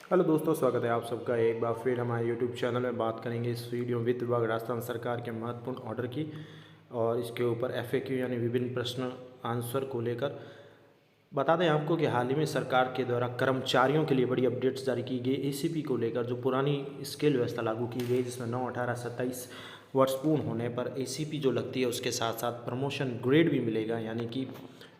Hello दोस्तों, स्वागत है आप सबका एक बार फिर हमारे यूट्यूब चैनल में। बात करेंगे इस वीडियो में वित्त विभाग राजस्थान सरकार के महत्वपूर्ण ऑर्डर की और इसके ऊपर एफएक्यू यानी विभिन्न प्रश्न आंसर को लेकर। बता दें आपको कि हाल ही में सरकार के द्वारा कर्मचारियों के लिए बड़ी अपडेट्स जारी की गई एसीपी को लेकर। जो पुरानी स्केल व्यवस्था लागू की गई जिसमें 9, 18, 27 वर्ष पूर्ण होने पर एसीपी जो लगती है उसके साथ साथ प्रमोशन ग्रेड भी मिलेगा, यानी कि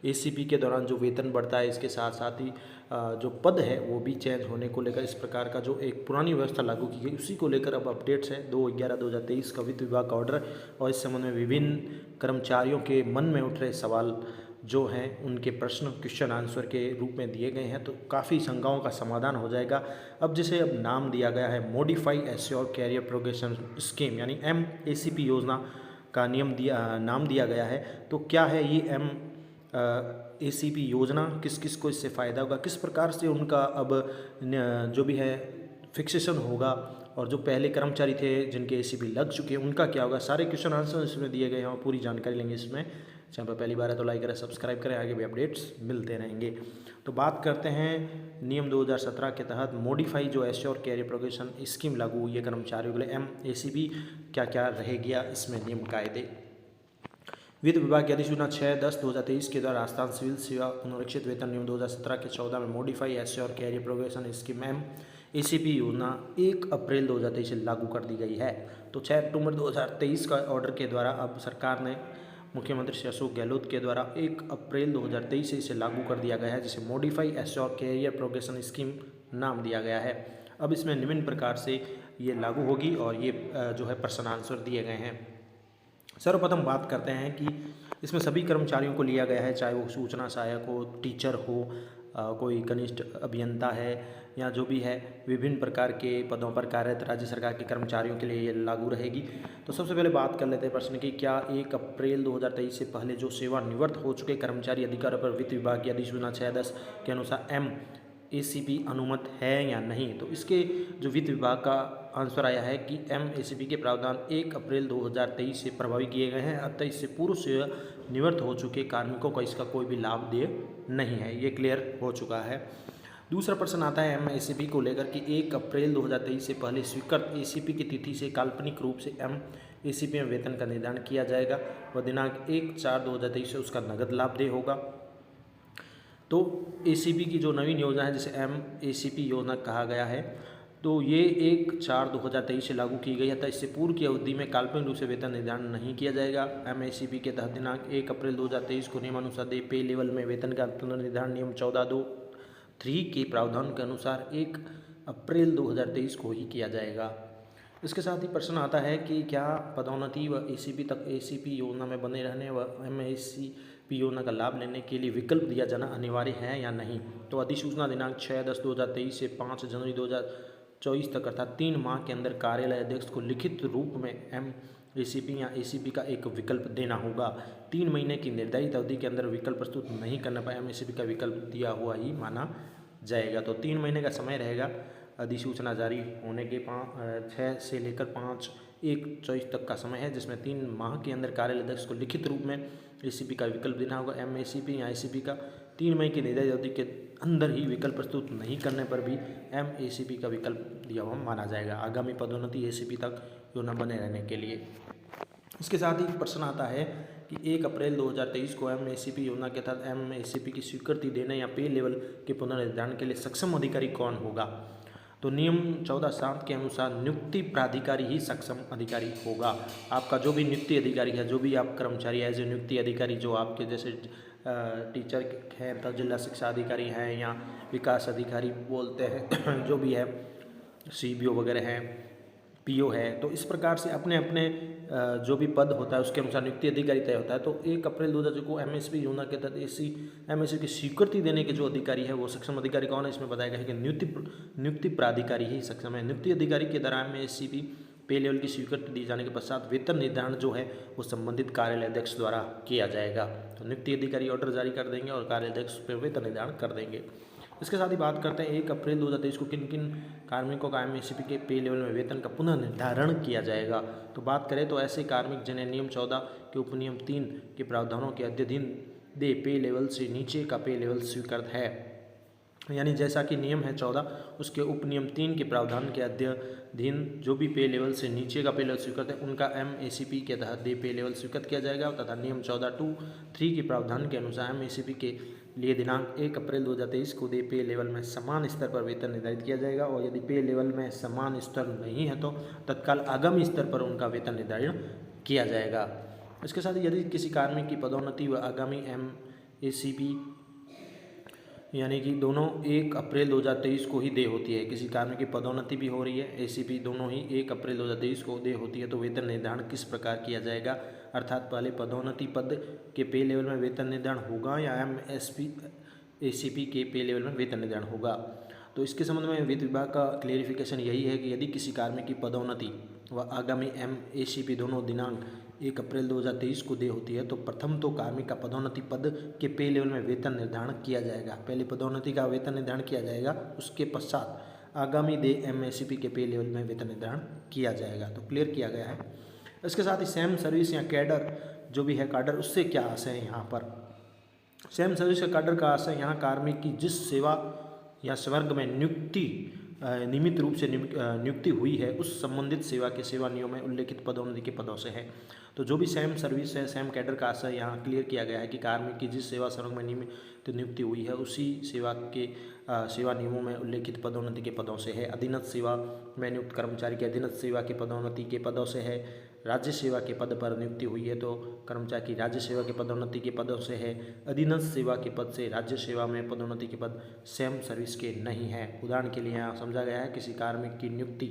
एसीपी के दौरान जो वेतन बढ़ता है इसके साथ साथ ही जो पद है वो भी चेंज होने को लेकर इस प्रकार का जो एक पुरानी व्यवस्था लागू की गई उसी को लेकर अब अपडेट्स है। 2/11/2023 का वित्त विभाग का ऑर्डर और इस संबंध में विभिन्न कर्मचारियों के मन में उठ रहे सवाल जो हैं उनके प्रश्न क्वेश्चन आंसर के रूप में दिए गए हैं, तो काफ़ी शंकाओं का समाधान हो जाएगा। अब जिसे अब नाम दिया गया है modify assure career progression scheme यानी MACP योजना का नाम दिया गया है। तो क्या है ये MACP योजना, किस किस को इससे फ़ायदा होगा, किस प्रकार से उनका अब जो भी है फिक्सेशन होगा और जो पहले कर्मचारी थे जिनके एसीपी लग चुके हैं उनका क्या होगा, सारे क्वेश्चन आंसर इसमें दिए गए हैं और पूरी जानकारी लेंगे इसमें। चैनल पर पहली बार है तो लाइक करें, सब्सक्राइब करें, आगे भी अपडेट्स मिलते रहेंगे। तो बात करते हैं नियम 2017 के तहत मॉडिफाई जो एश्योर कैरियर प्रोग्रेशन स्कीम लागू हुई है कर्मचारियों के लिए MACP, क्या क्या रहेगा इसमें नियम कायदे। वित्त विभाग की अधिसूचना 6/10/2023 के द्वारा राजस्थान सिविल सेवा पुनरीक्षित वेतन नियम 2017 के 14 में modify assure career progression scheme MACP योजना 1 अप्रैल 2023 से लागू कर दी गई है। तो 6 अक्टूबर 2023 का ऑर्डर के द्वारा अब सरकार ने मुख्यमंत्री श्री अशोक गहलोत के द्वारा 1 अप्रैल 2023 से इसे लागू कर दिया गया है, जिसे modify assure career progression scheme नाम दिया गया है। अब इसमें निम्न प्रकार से ये लागू होगी और ये जो है प्रश्न आंसर दिए गए हैं। सर्वप्रथम बात करते हैं कि इसमें सभी कर्मचारियों को लिया गया है, चाहे वो सूचना सहायक हो, टीचर हो, कोई कनिष्ठ अभियंता है या जो भी है, विभिन्न प्रकार के पदों पर कार्यरत राज्य सरकार के कर्मचारियों के लिए ये लागू रहेगी। तो सबसे पहले बात कर लेते हैं प्रश्न की, क्या 1 अप्रैल 2023 से पहले जो सेवानिवृत्त हो चुके कर्मचारी अधिकारियों पर वित्त विभाग की अधिसूचना 6/10 के अनुसार MACP अनुमत है या नहीं। तो इसके जो वित्त विभाग का आंसर आया है कि MACP के प्रावधान 1 अप्रैल 2023 से प्रभावी किए गए हैं, अतः इससे पूर्व से निवृत्त हो चुके कार्मिकों को इसका कोई भी लाभ देय नहीं है। ये क्लियर हो चुका है। दूसरा प्रश्न आता है MACP को लेकर कि 1 अप्रैल 2023 से पहले स्वीकृत ACP की तिथि से काल्पनिक रूप से MACP में वेतन का निर्धारण किया जाएगा व दिनांक 1/4/2023 से उसका नगद लाभ देय होगा। तो ACP की जो नवीन योजना है जिसे MACP योजना कहा गया है, तो ये 1/4/2023 से लागू की गई है, तथा इससे पूर्व की अवधि में काल्पनिक रूप से वेतन निर्धारण नहीं किया जाएगा। MACP के तहत दिनांक 1 अप्रैल 2023 को नियमानुसार पे लेवल में वेतन का पुनर्निर्धारण नियम 14(2)(3) के प्रावधान के अनुसार 1 अप्रैल 2023 को ही किया जाएगा। इसके साथ ही प्रश्न आता है कि क्या पदोन्नति व ACP तक ACP योजना में बने रहने व MACP योजना का लाभ लेने के लिए विकल्प दिया जाना अनिवार्य है या नहीं। तो अधिसूचना दिनांक 6/10/2023 से 5 जनवरी 2024 तक अर्थात 3 माह के अंदर कार्यालय अध्यक्ष को लिखित रूप में MACP या ACP का एक विकल्प देना होगा। 3 महीने की निर्धारित अवधि के अंदर विकल्प प्रस्तुत नहीं करने पर MACP का विकल्प दिया हुआ ही माना जाएगा। तो 3 महीने का समय रहेगा अधिसूचना जारी होने के 6 से लेकर 5/1/24 तक का समय है, जिसमें 3 माह के अंदर कार्यालय अध्यक्ष को लिखित रूप में ACP का विकल्प देना होगा। MACP या ACP का 3 महीने की निर्धारित अवधि के अंदर ही विकल्प प्रस्तुत नहीं करने पर भी MACP का विकल्प दिया हुआ माना जाएगा आगामी पदोन्नति ACP तक योजना बने रहने के लिए। इसके साथ ही प्रश्न आता है कि 1 अप्रैल 2023 को MACP योजना के तहत MACP की स्वीकृति देने या पे लेवल के पुनर्निर्धारण के लिए सक्षम अधिकारी कौन होगा। तो नियम 14(7) के अनुसार नियुक्ति प्राधिकारी ही सक्षम अधिकारी होगा। आपका जो भी नियुक्ति अधिकारी है, जो भी आप कर्मचारी एज ए नियुक्ति अधिकारी जो आपके जैसे टीचर हैं तो जिला शिक्षा अधिकारी हैं या विकास अधिकारी बोलते हैं जो भी है, CBO वगैरह हैं, PO है, तो इस प्रकार से अपने अपने जो भी पद होता है उसके अनुसार नियुक्ति अधिकारी तय होता है। तो 1 अप्रैल 2023 को MACP योजना के तहत MACP की स्वीकृति देने के जो अधिकारी है वो सक्षम अधिकारी कौन है, इसमें बताया गया है कि नियुक्ति प्राधिकारी ही सक्षम है। नियुक्ति अधिकारी के द्वारा MACP पे लेवल की स्वीकृति दी जाने के पश्चात वेतन निर्धारण जो है वो संबंधित कार्यालय अध्यक्ष द्वारा किया जाएगा। तो नियुक्ति अधिकारी ऑर्डर जारी कर देंगे और कार्यालय अध्यक्ष पर वेतन निर्धारण कर देंगे। इसके साथ ही बात करते हैं 1 अप्रैल 2023 को किन किन कार्मिकों का MACP के पे लेवल में वेतन का पुनः निर्धारण किया जाएगा। तो बात करें तो ऐसे कार्मिक जिन्हें नियम 14 के उपनियम 3 के प्रावधानों के अध्ययन दे पे लेवल से नीचे का पे लेवल स्वीकृत है, यानी जैसा कि नियम है 14 उसके उप नियम 3 के प्रावधान के अधीन जो भी पे लेवल से नीचे का पे लेवल स्वीकृत है उनका MACP के तहत पे लेवल स्वीकृत किया जाएगा तथा नियम 14(2)(3) के प्रावधान के अनुसार MACP के लिए दिनांक 1 अप्रैल 2023 को पे लेवल में समान स्तर पर वेतन निर्धारित किया जाएगा और यदि पे लेवल में समान स्तर नहीं है तो तत्काल आगामी स्तर पर उनका वेतन निर्धारण किया जाएगा। इसके साथ यदि किसी कार्मिक की पदोन्नति व आगामी MACP यानी कि दोनों 1 अप्रैल 2023 को ही देय होती है, किसी कार्मिक की पदोन्नति भी हो रही है, ACP दोनों ही 1 अप्रैल 2023 को देय होती है, तो वेतन निर्धारण किस प्रकार किया जाएगा, अर्थात पहले पदोन्नति पद के पे लेवल में वेतन निर्धारण होगा या ACP के पे लेवल में वेतन निर्धारण होगा। तो इसके संबंध में वित्त विभाग का क्लेरिफिकेशन यही है कि यदि किसी कार्मिक की पदोन्नति व आगामी MACP दोनों दिनांक 1 अप्रैल 2023 को देय होती है तो प्रथम तो कार्मिक का पदोन्नति पद के पे लेवल में वेतन निर्धारण किया जाएगा, पहले पदोन्नति का वेतन निर्धारण किया जाएगा, उसके पश्चात आगामी MACP के पे लेवल में वेतन निर्धारण किया जाएगा। तो क्लियर किया गया है। इसके साथ ही सेम सर्विस या कैडर जो भी है काडर, उससे क्या आशय है यहाँ पर। सेम सर्विस या काडर का आशय यहाँ कार्मिक की जिस सेवा या स्वर्ग में नियमित रूप से नियुक्ति हुई है उस संबंधित सेवा के सेवा नियम में उल्लेखित पदोन्नति के पदों से है। तो जो भी सेम सर्विस है, सेम कैडर का आशय यहाँ क्लियर किया गया है कि कार्मिक की जिस सेवा स्वर्ग में नियमित नियुक्ति हुई है उसी सेवा के सेवा नियमों में उल्लेखित पदोन्नति के पदों से है। अधीनस्थ सेवा में नियुक्त कर्मचारी के अधीनस्थ सेवा के पदोन्नति के पदों से है। राज्य सेवा के पद पर नियुक्ति हुई है तो कर्मचारी की राज्य सेवा के पदोन्नति के पदों से है। अधीनस्थ सेवा के पद से राज्य सेवा में पदोन्नति के पद सेम सर्विस के नहीं है। उदाहरण के लिए यहाँ समझा गया है किसी कार्मिक की नियुक्ति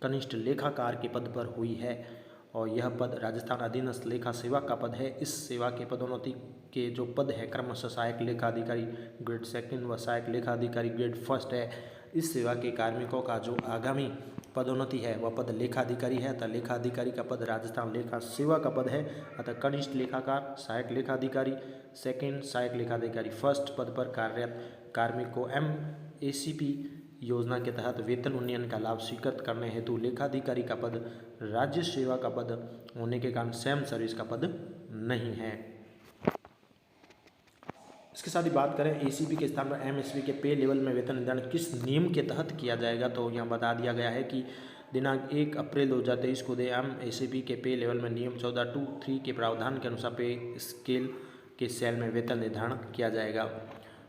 कनिष्ठ लेखाकार के पद पर हुई है और यह पद राजस्थान अधीनस्थ लेखा सेवा का पद है। इस सेवा के पदोन्नति के जो पद है क्रमशः सहायक लेखाधिकारी ग्रेड 2 व सहायक लेखाधिकारी ग्रेड 1 है। इस सेवा के कार्मिकों का जो आगामी पदोन्नति है वह पद लेखाधिकारी है, अतः लेखाधिकारी का पद राजस्थान लेखा सेवा का पद है। अतः कनिष्ठ लेखाकार, सहायक लेखाधिकारी 2, सहायक लेखाधिकारी 1 पद पर कार्यरत कार्मिक को MACP योजना के तहत वेतन उन्नयन का लाभ स्वीकृत करने हेतु लेखाधिकारी का पद राज्य सेवा का पद होने के कारण सेम सर्विस का पद नहीं है। इसके साथ ही बात करें ACP के स्थान पर MACP के पे लेवल में वेतन निर्धारण किस नियम के तहत किया जाएगा, तो यहाँ बता दिया गया है कि दिनांक 1 अप्रैल 2023 को MACP के पे लेवल में नियम 14(2)(3) के प्रावधान के अनुसार पे स्केल के सेल में वेतन निर्धारण किया जाएगा।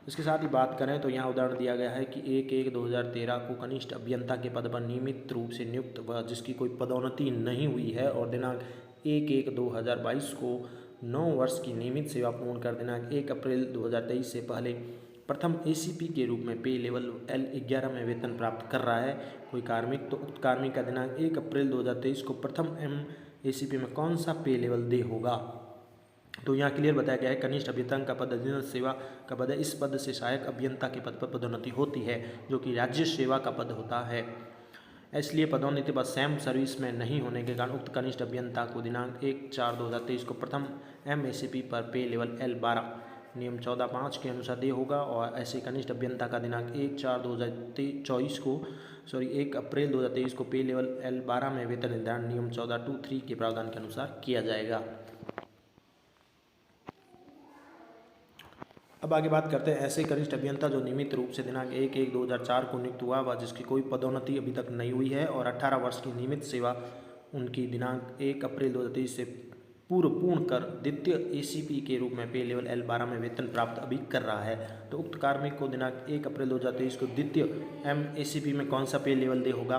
इसके साथ ही बात करें तो यहाँ उदाहरण दिया गया है कि 1/1/2013 को कनिष्ठ अभियंता के पद पर नियमित रूप से नियुक्त व जिसकी कोई पदोन्नति नहीं हुई है और दिनांक 1/1/2022 को 9 वर्ष की नियमित सेवा पूर्ण कर दिनांक 1 अप्रैल 2023 से पहले प्रथम ACP के रूप में पे लेवल L11 में वेतन प्राप्त कर रहा है कोई कार्मिक, तो उक्त कार्मिक का दिनांक 1 अप्रैल 2023 को प्रथम MACP में कौन सा पे लेवल दे होगा। तो यहाँ क्लियर बताया गया है कनिष्ठ अभियंता का पद अधीनस्थ सेवा का पद है। इस पद से सहायक अभियंता के पद पर पदोन्नति होती है जो कि राज्य सेवा का पद होता है। इसलिए पदोन्नति पर सेम सर्विस में नहीं होने के कारण उक्त कनिष्ठ अभियंता को दिनांक 1/4/2023 को प्रथम MACP पर पे लेवल L12 नियम 14(5) के अनुसार दे होगा और ऐसे कनिष्ठ अभियंता का दिनांक 1 अप्रैल 2023 को पे लेवल L12 में वेतन निर्धारण नियम 14(2)(3) के प्रावधान के अनुसार किया जाएगा। अब आगे बात करते हैं ऐसे कनिष्ठ अभियंता जो नियमित रूप से दिनांक 1/1/2004 को नियुक्त हुआ व जिसकी कोई पदोन्नति अभी तक नहीं हुई है और 18 वर्ष की नियमित सेवा उनकी दिनांक 1 अप्रैल 2023 से पूर्व पूर्ण कर द्वितीय ACP के रूप में पे लेवल L12 में वेतन प्राप्त अभी कर रहा है। तो उक्त कार्मिक को दिनांक 1 अप्रैल 2023 को द्वितीय MACP में कौन सा पे लेवल दे होगा,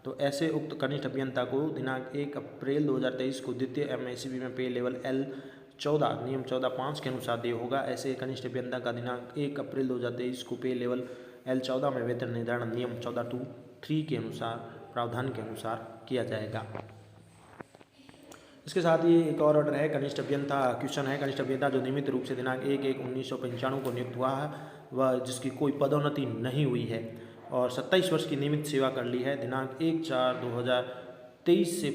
तो ऐसे उक्त कनिष्ठ अभियंता को दिनांक 1 अप्रैल 2023 को द्वितीय MACP में पे लेवल L14 नियम 14(5) के अनुसार दे होगा। ऐसे कनिष्ठ अभियंता का दिनांक 1 अप्रैल 2023 को पे लेवल L14 में वेतन निर्धारण नियम 14(2)(3) के अनुसार प्रावधान के अनुसार किया जाएगा। इसके साथ ही एक और ऑर्डर है कनिष्ठ अभियंता क्वेश्चन है कनिष्ठ अभियंता जो नियमित रूप से दिनांक 1/1/1995 को नियुक्त हुआ है वह जिसकी कोई पदोन्नति नहीं हुई है और 27 वर्ष की नियमित सेवा कर ली है, दिनांक 1/4/2023 से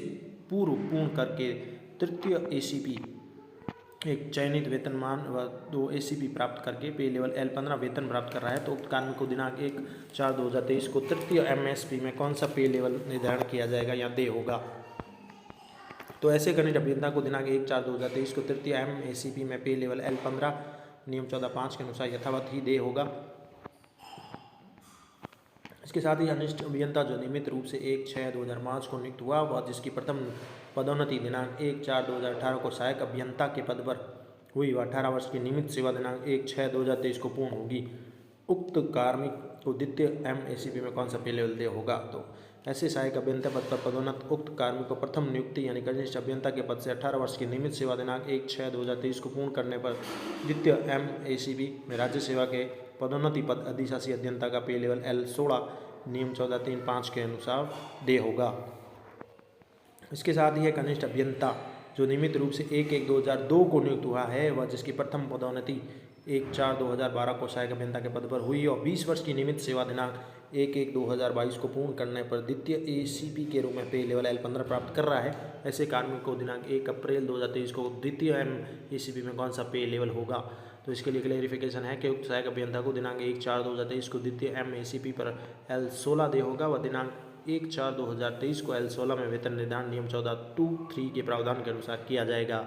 पूर्व पूर्ण करके तृतीय ACP एक चयनित वेतनमान व 2 ACP प्राप्त करके पे लेवल L15 वेतन प्राप्त कर रहा है। तो उक्त कार्मिक को दिनांक 1/4/2023 को तृतीय MACP में कौन सा पे लेवल निर्धारण किया जाएगा या दे होगा, तो ऐसे कनिष्ठ अभियंता को दिनांक 1/4/2023 को तृतीय MACP में पे लेवल L15 नियम 14(5) के अनुसार यथावत ही दे होगा। इसके साथ ही अनिष्ट अभियंता जो नियमित रूप से 1/6/2005 को नियुक्त हुआ व जिसकी प्रथम पदोन्नति दिनांक 1/4/2018 को सहायक अभियंता के पद पर हुई व 18 वर्ष की नियमित सेवा दिनांक 1/6/2023 को पूर्ण होगी, उक्त कार्मिक को द्वितीय MACP में कौन सा पे लेवल दे होगा? तो ऐसे सहायक अभियंता पद पर पदोन्नत उक्त कार्मिक को प्रथम नियुक्ति यानी कनिष्ठ अभियंता के पद से 18 वर्ष की नियमित सेवा दिनांक 1/6/2023 को पूर्ण करने पर द्वितीय MACP में राज्य सेवा के पदोन्नति पद अधिशासी अभियंता का पे लेवल L16 नियम 14(3)(5) के अनुसार दे होगा। इसके साथ ही कनिष्ठ अभियंता जो नियमित रूप से 1/1/2002 को नियुक्त हुआ है व जिसकी प्रथम पदोन्नति 1/4/2012 को सहायक अभियंता के पद पर हुई और 20 वर्ष की नियमित सेवा दिनांक 1/1/2022 को पूर्ण करने पर द्वितीय ACP के रूप में पे लेवल L15 प्राप्त कर रहा है, ऐसे कार्मिक को दिनांक 1 अप्रैल 2023 को द्वितीय MACP में कौन सा पे लेवल होगा? तो इसके लिए क्लेरिफिकेशन है कि उक्त सहायक अभियंता को दिनांक 1/4/2023 को द्वितीय MACP पर L16 दे होगा व दिनांक 1/4/2023 को L16 में वेतन निर्धारण नियम 14(2)(3) के प्रावधान के अनुसार किया जाएगा।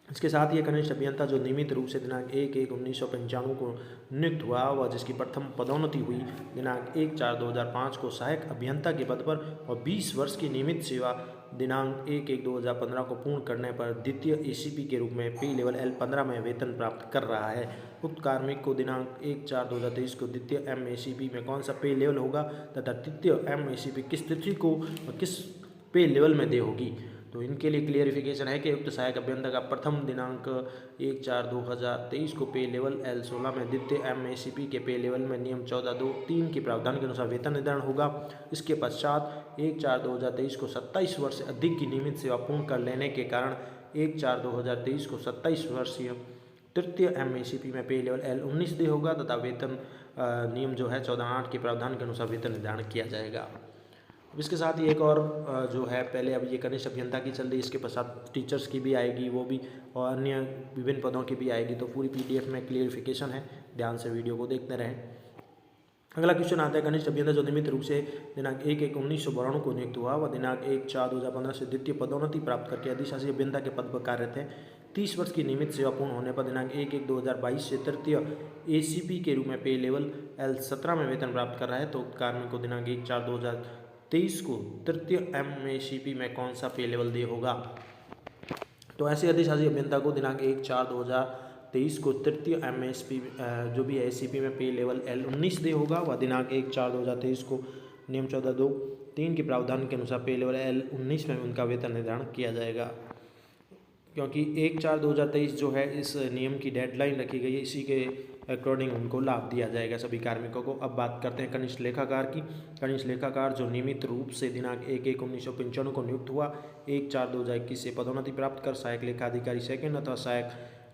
इसके साथ ही कनिष्ठ अभियंता जो नियमित रूप से दिनांक 1/1/1995 को नियुक्त हुआ व जिसकी प्रथम पदोन्नति हुई दिनांक 1/4/2005 को सहायक अभियंता के पद पर और 20 वर्ष की नियमित सेवा दिनांक 1/1/2015 को पूर्ण करने पर द्वितीय ACP के रूप में पे लेवल L15 में वेतन प्राप्त कर रहा है, उक्त कार्मिक को दिनांक 1/4/2023 को द्वितीय MACP में कौन सा पे लेवल होगा तथा द्वितीय MACP किस तिथि को और किस पे लेवल में दे होगी? तो इनके लिए क्लियरिफिकेशन है कि उक्त सहायक अभियंता का प्रथम दिनांक 1/4/2023 को पे लेवल L16 में द्वितीय MACP के पे लेवल में नियम 14(2)(3) के प्रावधान के अनुसार वेतन निर्धारण होगा। इसके पश्चात 1/4/2023 को 27 वर्ष से अधिक की नियमित सेवा पूर्ण कर लेने के कारण 1/4/2023 को 27 वर्षीय तृतीय MACP में पे लेवल L19 दे होगा तथा वेतन नियम जो है 14(8) के प्रावधान के अनुसार वेतन निर्धारण किया जाएगा। इसके साथ ही एक और जो है पहले अब ये कनिष्ठ अभियंता की चल रही, इसके पश्चात टीचर्स की भी आएगी, वो भी और अन्य विभिन्न पदों की भी आएगी, तो पूरी PDF में क्लियरिफिकेशन है, ध्यान से वीडियो को देखते रहें। अगला क्वेश्चन आता है कनिष्ठ अभियंता जो नियमित रूप से दिनांक 1/1/1992 को नियुक्त हुआ व दिनांक 1/4/2015 से द्वितीय पदोन्नति प्राप्त करके अधिशासी अभियंता के पद पर कार्यरत है, 30 वर्ष की नियमित सेवा पूर्ण होने पर दिनांक 1/1/2022 से तृतीय ACP के रूप में पे लेवल L17 में वेतन प्राप्त कर रहा है, तो उक्त कार्मिक को दिनांक 1/4/2023 को तृतीय MACP में कौन सा पे लेवल दे होगा? तो ऐसे अधिशासी अभियंता को दिनांक 1/4/2023 को तृतीय MACP जो भी ACP में पे लेवल L19 दे होगा व दिनांक 1/4/2023 को नियम 14(2)(3) के प्रावधान के अनुसार पे लेवल L19 में उनका वेतन निर्धारण किया जाएगा। क्योंकि 1/4/2023 जो है इस नियम की डेडलाइन रखी गई है, इसी के अकॉर्डिंग उनको लाभ दिया जाएगा सभी कार्मिकों को। अब बात करते हैं कनिष्ठ लेखाकार की। कनिष्ठ लेखाकार जो नियमित रूप से दिनांक 1/1/1995 को नियुक्त हुआ, 1/4/2021 से पदोन्नति प्राप्त कर सहायक लेखाधिकारी सेकंड अथवा सहायक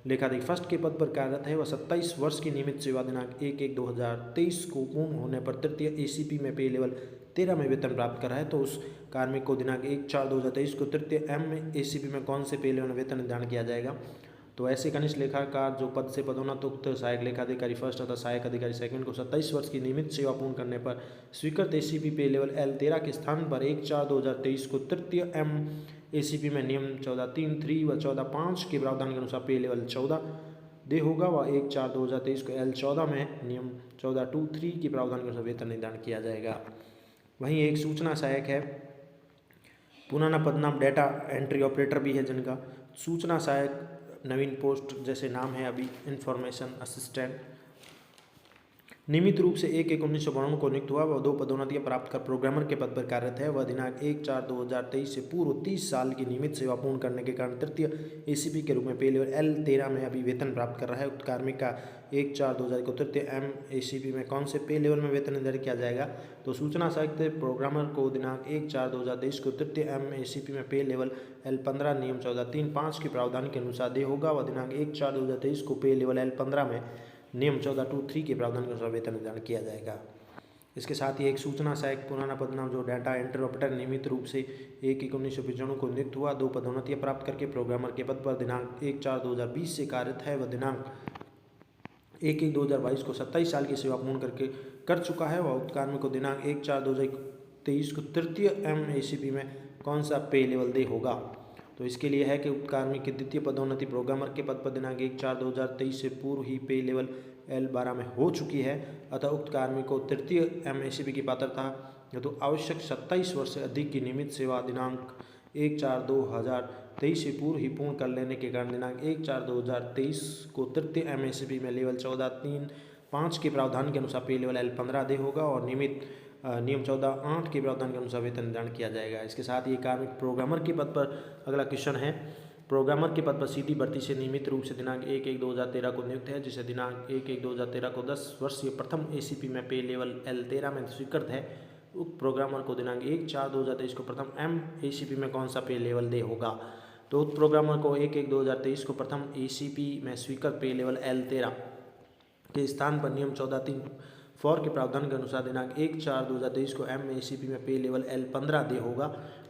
लेखाधिकारी फर्स्ट के पद पर कार्यरत है। वह 27 वर्ष की नियमित सेवा दिनांक 1/1/2023 को पूर्ण होने पर तृतीय ACP में पे लेवल 13 में वेतन प्राप्त कर रहा है, तो उस कार्मिक को दिनांक 1/4/2023 को तृतीय MACP में कौन से पे लेवल में वेतन निर्धारण किया जाएगा? तो ऐसे कनिष्ठ लेखाकार जो पद से पदोन्नत उक्त सहायक लेखाधिकारी फर्स्ट तथा सहायक अधिकारी सेकंड को 27 वर्ष की नियमित सेवा पूर्ण करने पर स्वीकृत ACP पे लेवल L13 के स्थान पर 1/4/2023 को तृतीय MACP में नियम 14(3)(3) व 14(5) के प्रावधान के अनुसार पे लेवल 14 दे होगा व 1/4/2023 को L14 में नियम 14(2)(3) के प्रावधान के अनुसार वेतन निर्धारण किया जाएगा। वहीं एक सूचना सहायक है, पुराना पदनाम डेटा एंट्री ऑपरेटर भी है जिनका। सूचना सहायक नवीन पोस्ट जैसे नाम है अभी इंफॉर्मेशन असिस्टेंट, नियमित रूप से 1/1/1992 को नियुक्त हुआ व 2 पदोन्नतियां प्राप्त कर प्रोग्रामर के पद पर कार्यरत है। वह दिनांक 1/4/2023 से पूर्व 30 साल की नियमित सेवा पूर्ण करने के कारण तृतीय ACP के रूप में पे लेवल L13 में अभी वेतन प्राप्त कर रहा है। उक्त कार्मिक का 1/4/2000 को तृतीय MACP में कौन से पे लेवल में वेतन निर्धारित किया जाएगा? तो सूचना सहायक प्रोग्रामर को दिनांक 1/4/2023 को तृतीय MACP में पे लेवल L15 नियम 14(3)(5) के प्रावधान के अनुसार दे होगा व दिनांक 1/4/2023 को पे लेवल L15 में नियम 14(2)(3) के प्रावधान के अनुसार वेतन निर्धारण किया जाएगा। इसके साथ ही एक सूचना सहायक पुराना पदनाम जो डाटा एंट्री ऑपरेटर नियमित रूप से 1/1/1995 को नियुक्त हुआ, 2 पदोन्नतियां प्राप्त करके प्रोग्रामर के पद पर दिनांक 1/4/2020 से कार्यरत है। वह दिनांक 1/1/2022 को 27 साल की सेवा पूर्ण कर चुका है व उक्त कार्मिक को दिनांक 1/4/2023 को तृतीय MACP में कौन सा पे लेवल दे होगा? तो इसके लिए है कि उक्त कार्मिक की द्वितीय पदोन्नति प्रोग्रामर के पद पर दिनांक 1/4/2023 से पूर्व ही पे लेवल L12 में हो चुकी है, अतः उक्त कार्मिक को तृतीय MACP की पात्रता हेतु आवश्यक 27 वर्ष से अधिक की नियमित सेवा दिनांक 1/4/2023 से पूर्व ही पूर्ण कर लेने के कारण दिनांक 1/4/2023 को तृतीय MACP में लेवल 14.3.5 के प्रावधान के अनुसार पे लेवल L15 दे होगा और नियम 14.8 के प्रावधान के अनुसार वेतन निर्धारण किया जाएगा। इसके साथ ही कार्मिक प्रोग्रामर के पद पर अगला क्वेश्चन है। प्रोग्रामर के पद पर सीधी भर्ती से नियमित रूप से दिनांक 1/1/2013 को नियुक्त है, जिसे दिनांक 1/1/2013 को 10 वर्षीय प्रथम ACP में पे लेवल L13 में स्वीकृत है। उक्त प्रोग्रामर को दिनांक 1/4/2023 को प्रथम MACP में कौन सा पे लेवल दे होगा? तो उक्त प्रोग्रामर को 1/1/2023 को प्रथम ACP में स्वीकृत पे लेवल L13 के स्थान पर नियम 14.3.4 के प्रावधान के अनुसार दिनांक 1/4/2023 को MACP में पे लेवल L15 दे होगा।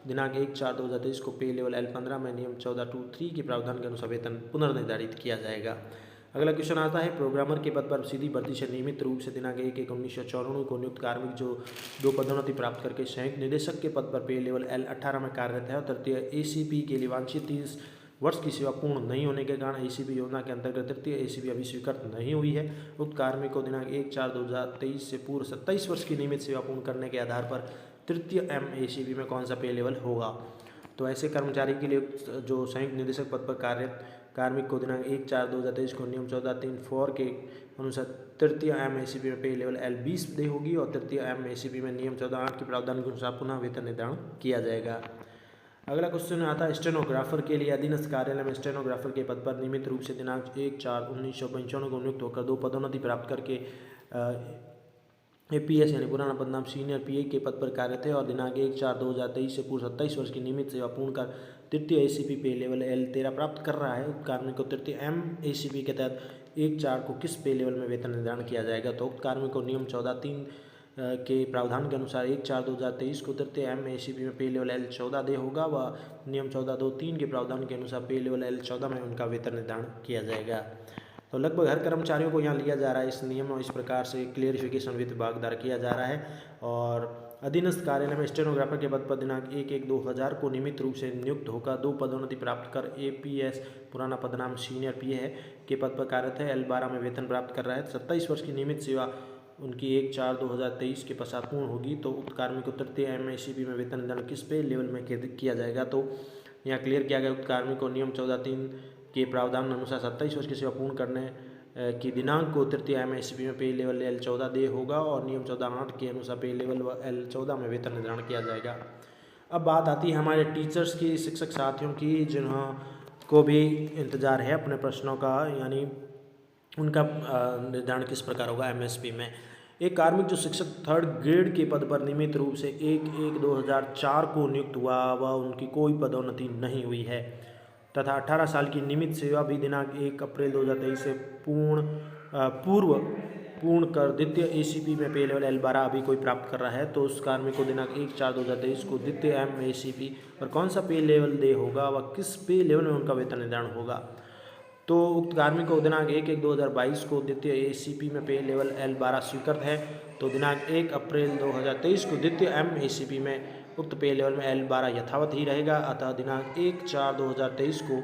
दिनांक 1/4/2023 को पे लेवल L15 में नियम 14.2.3 के प्रावधान के अनुसार वेतन पुनर्निर्धारित किया जाएगा। अगला क्वेश्चन आता है। प्रोग्रामर के पद पर सीधी भर्ती से नियमित रूप से दिनांक 1/1/1994 को नियुक्त कार्मिक जो 2 पदोन्नति प्राप्त करके संयुक्त निदेशक के पद पर पे लेवल L18 में कार्यरत है और तृतीय ACP के लिए वांछित 30 वर्ष की सेवा पूर्ण नहीं होने के कारण ACP योजना के अंतर्गत तृतीय ACP अभी स्वीकृत नहीं हुई है। उक्त कार्मिक को दिनांक 1/4/2023 से पूर्व 27 वर्ष की नियमित सेवा पूर्ण करने के आधार पर तृतीय MACP में कौन सा पे लेवल होगा? तो ऐसे कर्मचारी के लिए जो संयुक्त निदेशक पद पर कार्यरत कार्मिक को दिनांक 1/4/2023 को नियम 14.3.4 के अनुसार तृतीय MACP में पे लेवल L20 दे होगी और तृतीय MACP में नियम 14.8 के प्रावधान के अनुसार पुनः वेतन निर्धारण किया जाएगा। अगला क्वेश्चन आता है। स्टेनोग्राफर के लिए अधीनस्थ कार्यालय में स्टेनोग्राफर के पद पर नियमित रूप से दिनांक 1/4/1995 को नियुक्त होकर 2 पदोन्नति प्राप्त करके APS यानी पुराना पदनाम सीनियर PA के पद पर कार्यरत है और दिनांक 1/4/2023 से पूर्व 27 वर्ष की नियमित सेवा पूर्ण कर तृतीय ACP पे लेवल L13 प्राप्त कर रहा है। उक्त कार्मिक को तृतीय MACP के तहत 1/4 को किस पे लेवल में वेतन निर्धारण किया जाएगा? तो उक्त कार्मिक को नियम 14.3 के प्रावधान के अनुसार 1/4/2023 को तृतीय MACP में पे लेवल L14 दे होगा व नियम 14.2.3 के प्रावधान के अनुसार पे लेवल L14 में उनका वेतन निर्धारण किया जाएगा। तो लगभग हर कर्मचारियों को यहाँ लिया जा रहा है इस नियम और इस प्रकार से क्लियरिफिकेशन वित्त विभाग द्वारा किया जा रहा है। और अधीनस्थ कार्यालय में स्टेनोग्राफर के पद पर दिनांक 1/1/2000 को नियमित रूप से नियुक्त होकर 2 पदोन्नति प्राप्त कर APS पुराना पदनाम सीनियर PA है के पद पर कार्यरत है। L12 में वेतन प्राप्त कर रहा है। 27 वर्ष की नियमित सेवा उनकी 1/4/2023 के पश्चात पूर्ण होगी। तो उक्त कार्मिक को तृतीय MACP में वेतन निर्धारण किस पे लेवल में किया जाएगा? तो यहाँ क्लियर किया गया। उक्त कार्मिक को नियम 14.3 के प्रावधान अनुसार 27 वर्ष की सेवा पूर्ण करने की दिनांक को तृतीय MACP में पे लेवल L14 दे होगा और नियम 14.8 के अनुसार पे लेवल L14 में वेतन निर्धारण किया जाएगा। अब बात आती है हमारे टीचर्स की, शिक्षक साथियों की, जिन्हों को भी इंतज़ार है अपने प्रश्नों का, यानी उनका निर्धारण किस प्रकार होगा MSP में। एक कार्मिक जो शिक्षक 3rd ग्रेड के पद पर नियमित रूप से 1/1/2004 को नियुक्त हुआ व उनकी कोई पदोन्नति नहीं हुई है तथा 18 साल की नियमित सेवा भी दिनांक 1 अप्रैल 2023 से पूर्व पूर्ण कर द्वितीय ACP में पे लेवल L12 अभी कोई प्राप्त कर रहा है। तो उस कार्मिक को दिनांक 1/4/2023 को द्वितीय MACP पर कौन सा पे लेवल दे होगा व किस पे लेवल में उनका वेतन निर्धारण होगा? तो उक्त कार्मिक को दिनांक 1/1/2022 को द्वितीय ACP में पे लेवल L12 स्वीकृत है। तो दिनांक 1 अप्रैल 2023 को द्वितीय MACP में उक्त पे लेवल में L12 यथावत ही रहेगा। अतः दिनांक 1/4/2023 को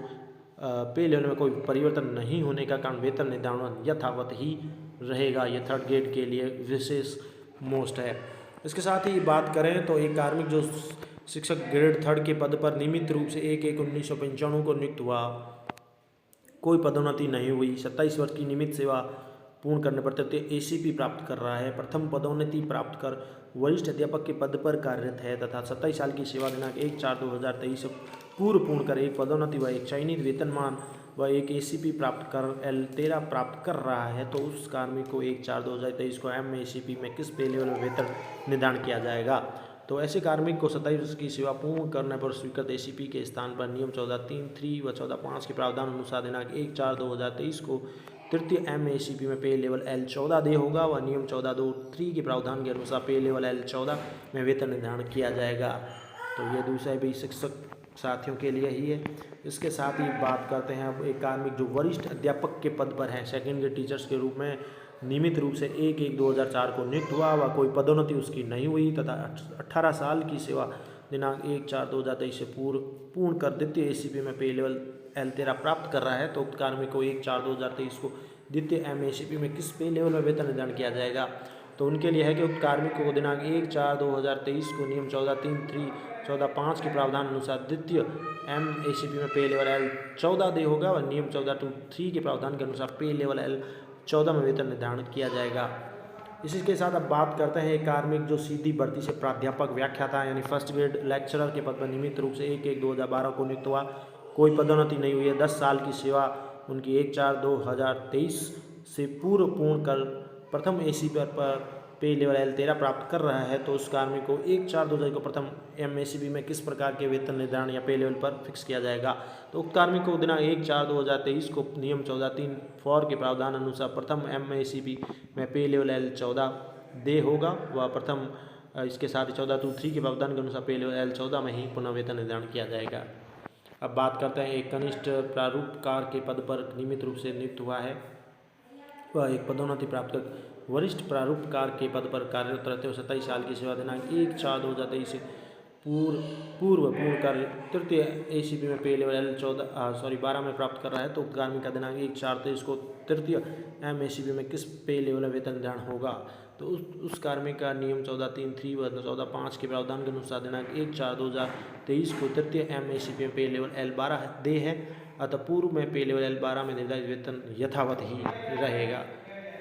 पे लेवल में कोई परिवर्तन नहीं होने का कारण वेतन निर्धारण यथावत ही रहेगा। यह 3rd ग्रेड के लिए विशेष मोस्ट है। इसके साथ ही बात करें तो एक कार्मिक जो शिक्षक ग्रेड 3rd के पद पर नियमित रूप से 1/1/1995 को नियुक्त हुआ, कोई पदोन्नति नहीं हुई, 27 वर्ष की नियमित सेवा पूर्ण करने पर तृतीय ACP प्राप्त कर रहा है, प्रथम पदोन्नति प्राप्त कर वरिष्ठ अध्यापक के पद पर कार्यरत है तथा 27 साल की सेवा दिनांक 1/4/2023 से पूर्व पूर्ण कर एक पदोन्नति व एक चयनित वेतनमान व एक ACP प्राप्त कर L13 प्राप्त कर रहा है। तो उस कार्मिक को 1/4/2023 को MACP में किस पे लेवल में वेतन निर्धारण किया जाएगा? तो ऐसे कार्मिक को 27 वर्ष की सेवा पूर्ण करने पर स्वीकृत ACP के स्थान पर नियम 14.3.3 व 14.5 के प्रावधान अनुसार दिनांक 1/4/2023 को तृतीय MACP में पे लेवल L14 दे होगा व नियम 14.2.3 के प्रावधान के अनुसार पे लेवल L14 में वेतन निर्धारण किया जाएगा। तो ये दूसरा भी शिक्षक साथियों के लिए ही है। इसके साथ ही बात करते हैं अब एक कार्मिक जो वरिष्ठ अध्यापक के पद पर है, 2nd ग्रेड टीचर्स के रूप में नियमित रूप से 1/1/2004 को नियुक्त हुआ व कोई पदोन्नति उसकी नहीं हुई तथा 18 साल की सेवा दिनांक 1/4/2023 से पूर्ण कर द्वितीय ACP में पे लेवल L13 प्राप्त कर रहा है। तो उक्त कार्मिक को 1/4/2023 को द्वितीय MACP में किस पे लेवल में वेतन निर्धारण किया जाएगा। तो उनके लिए है कि उक्त कार्मिकों को दिनांक 1/4/2023 को नियम 14(3)(3)(14)(5) के प्रावधान अनुसार द्वितीय MACP में पे लेवल L14 दे होगा और नियम 14(2)(3) के प्रावधान के अनुसार पे लेवल L14 में वेतन निर्धारण किया जाएगा। इसी के साथ अब बात करते हैं एक कार्मिक जो सीधी भर्ती से प्राध्यापक व्याख्याता यानी फर्स्ट ग्रेड लेक्चरर के पद पर नियमित रूप से 1/1/2012 को नियुक्त हुआ, कोई पदोन्नति नहीं हुई है, 10 साल की सेवा उनकी 1/4/2023 से पूर्व पूर्ण कर प्रथम ACP पर पे लेवल L13 प्राप्त कर रहा है, तो उस कार्मिक को 1/4/2023 को प्रथम MACP में किस प्रकार के वेतन निर्धारण या पे लेवल पर फिक्स किया जाएगा। तो उक्त कार्मिक को दिनांक 1/4/2023 को नियम 14(3)(4) के प्रावधान अनुसार प्रथम MACP में पे लेवल L14 दे होगा व प्रथम इसके साथ ही 14(2)(3) के प्रावधान के अनुसार पे लेवल L14 में ही पुनः वेतन निर्धारण किया जाएगा। अब बात करते हैं एक कनिष्ठ प्रारूपकार के पद पर नियमित रूप से नियुक्त हुआ है, वह एक पदोन्नति प्राप्त कर वरिष्ठ प्रारूपकार के पद पर कार्यरत रहते हुए 27 साल की सेवा दिनांक 1/4/2023 से पूर्व पूर्ण कर तृतीय ACP में पे लेवल L12 में प्राप्त कर रहा है, तो कार्मिक का दिनांक 1/4/23 को तृतीय MACP में किस पे लेवल में वेतन निर्धारण होगा। तो उस कार्मिक का नियम 14(3)(3) व 14(5) के प्रावधान के अनुसार दिनांक 1/4/2023 को तृतीय MACP में पे लेवल L12 दे है, अतः पूर्व में पे लेवल L12 में निर्धारित वेतन यथावत ही रहेगा।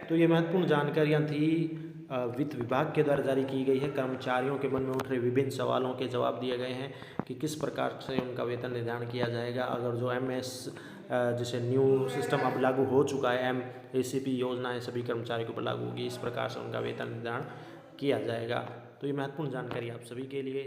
तो ये महत्वपूर्ण जानकारियाँ थी वित्त विभाग के द्वारा जारी की गई है। कर्मचारियों के मन में उठ रहे विभिन्न सवालों के जवाब दिए गए हैं कि किस प्रकार से उनका वेतन निर्धारण किया जाएगा। अगर जो जैसे न्यू सिस्टम अब लागू हो चुका है, MACP योजना है सभी कर्मचारियों के ऊपर लागू होगी, इस प्रकार से उनका वेतन निर्धारण किया जाएगा। तो ये महत्वपूर्ण जानकारी आप सभी के लिए